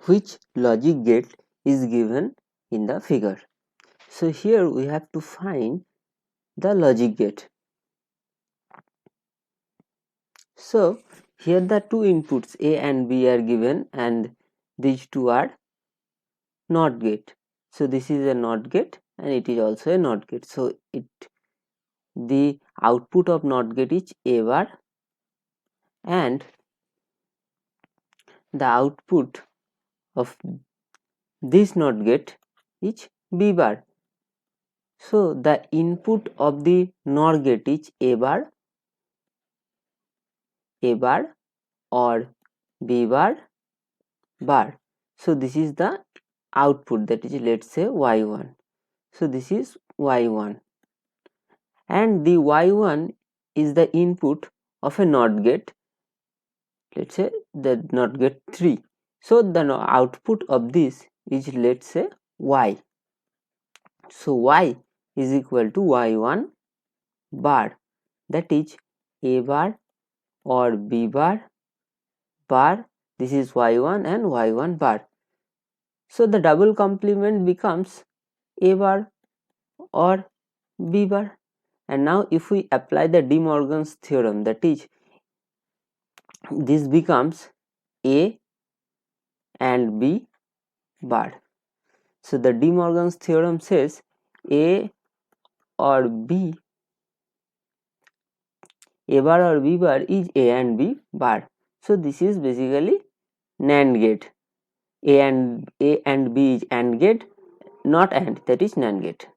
which logic gate is given in the figure. So here we have to find the logic gate. So here the two inputs A and B are given, and these two are NOT gate. So this is a NOT gate and it is also a NOT gate. So the output of NOT gate is A bar, and the output of this NOT gate is B bar. So the input of the NOR gate is A bar or B bar bar. So this is the output, that is, let's say Y1. So this is Y1, and the Y1 is the input of a NOT gate, let's say the NOT gate 3. So the output of this is, let's say, Y. So Y is equal to Y1 bar, that is A bar or B bar bar. This is Y1 and Y1 bar. So the double complement becomes A bar or B bar. And now if we apply the De Morgan's theorem, that is, this becomes A and B bar. So the De Morgan's theorem says A or B, A bar or B bar is A and B bar. So this is basically NAND gate. A and B is AND gate, not AND, that is NAND gate.